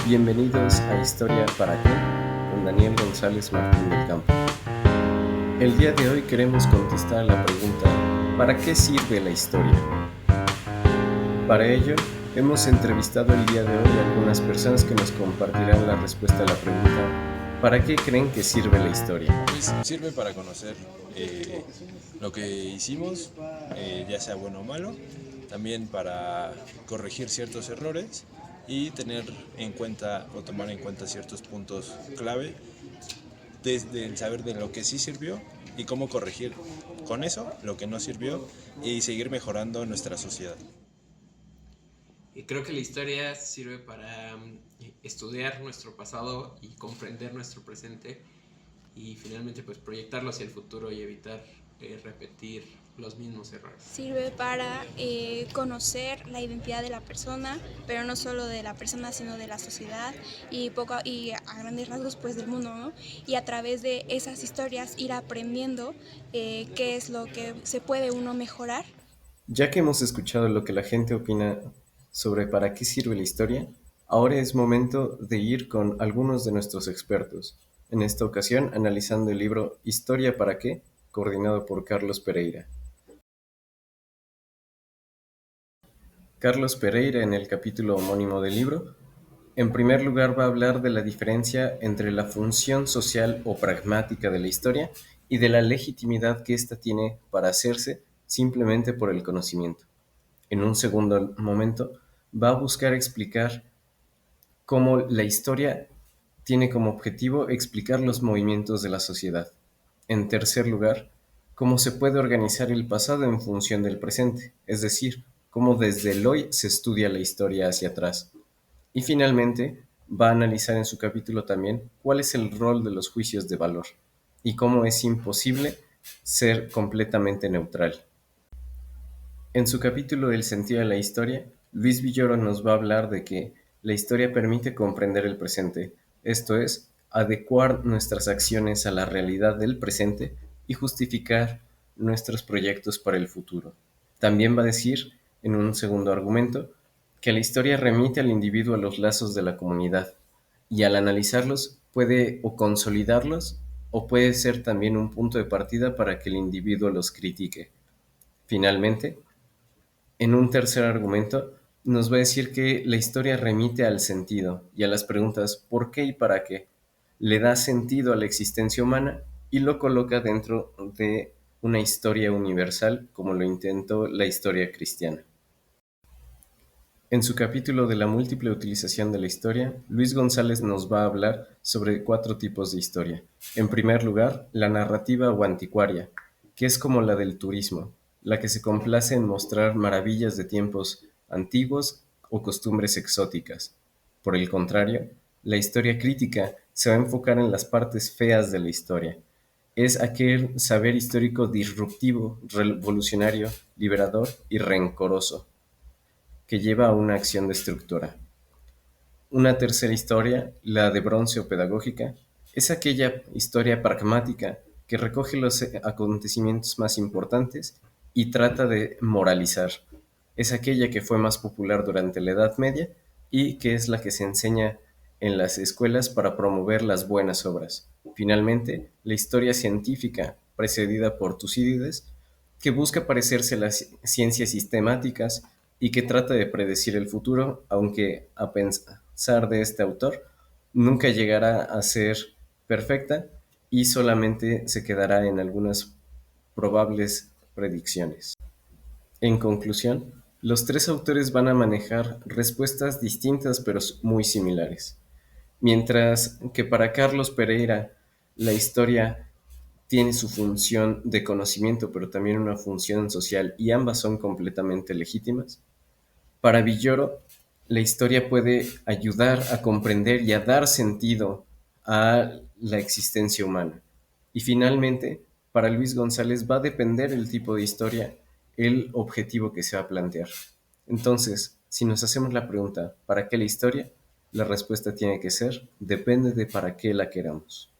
Bienvenidos a Historia para qué con Daniel González Martín del Campo. El día de hoy queremos contestar la pregunta ¿para qué sirve la historia? Para ello, hemos entrevistado el día de hoy a algunas personas que nos compartirán la respuesta a la pregunta ¿para qué creen que sirve la historia? Pues sirve para conocer lo que hicimos, ya sea bueno o malo, también para corregir ciertos errores y tener en cuenta o tomar en cuenta ciertos puntos clave desde el saber de lo que sí sirvió y cómo corregir con eso lo que no sirvió y seguir mejorando nuestra sociedad. Y creo que la historia sirve para estudiar nuestro pasado y comprender nuestro presente y finalmente pues proyectarlo hacia el futuro y evitar repetir los mismos errores. Sirve para conocer la identidad de la persona, pero no solo de la persona, sino de la sociedad y a grandes rasgos pues del mundo, ¿no? Y a través de esas historias ir aprendiendo qué es lo que se puede uno mejorar. Ya que hemos escuchado lo que la gente opina sobre para qué sirve la historia, ahora es momento de ir con algunos de nuestros expertos, en esta ocasión analizando el libro Historia para qué, coordinado por Carlos Pereira. Carlos Pereira, en el capítulo homónimo del libro, en primer lugar va a hablar de la diferencia entre la función social o pragmática de la historia y de la legitimidad que ésta tiene para hacerse simplemente por el conocimiento. En un segundo momento, va a buscar explicar cómo la historia tiene como objetivo explicar los movimientos de la sociedad. En tercer lugar, cómo se puede organizar el pasado en función del presente, es decir, cómo desde el hoy se estudia la historia hacia atrás. Y finalmente, va a analizar en su capítulo también cuál es el rol de los juicios de valor y cómo es imposible ser completamente neutral. En su capítulo El sentido de la historia, Luis Villoro nos va a hablar de que la historia permite comprender el presente, esto es, adecuar nuestras acciones a la realidad del presente y justificar nuestros proyectos para el futuro. También va a decir, en un segundo argumento, que la historia remite al individuo a los lazos de la comunidad y al analizarlos puede o consolidarlos o puede ser también un punto de partida para que el individuo los critique. Finalmente, en un tercer argumento, nos va a decir que la historia remite al sentido y a las preguntas ¿por qué y para qué? Le da sentido a la existencia humana y lo coloca dentro de una historia universal como lo intentó la historia cristiana. En su capítulo de la múltiple utilización de la historia, Luis González nos va a hablar sobre 4 tipos de historia. En primer lugar, la narrativa o anticuaria, que es como la del turismo, la que se complace en mostrar maravillas de tiempos antiguos o costumbres exóticas. Por el contrario, la historia crítica se va a enfocar en las partes feas de la historia. Es aquel saber histórico disruptivo, revolucionario, liberador y rencoroso que lleva a una acción destructora. Una tercera historia, la de bronce o pedagógica, es aquella historia pragmática que recoge los acontecimientos más importantes y trata de moralizar. Es aquella que fue más popular durante la Edad Media y que es la que se enseña en las escuelas para promover las buenas obras. Finalmente, la historia científica, precedida por Tucídides, que busca parecerse a las ciencias sistemáticas y que trata de predecir el futuro, aunque a pesar de este autor, nunca llegará a ser perfecta y solamente se quedará en algunas probables predicciones. En conclusión, los 3 autores van a manejar respuestas distintas pero muy similares. Mientras que para Carlos Pereira la historia tiene su función de conocimiento, pero también una función social, y ambas son completamente legítimas. Para Villoro, la historia puede ayudar a comprender y a dar sentido a la existencia humana. Y finalmente, para Luis González va a depender el tipo de historia, el objetivo que se va a plantear. Entonces, si nos hacemos la pregunta, ¿para qué la historia? La respuesta tiene que ser, depende de para qué la queramos.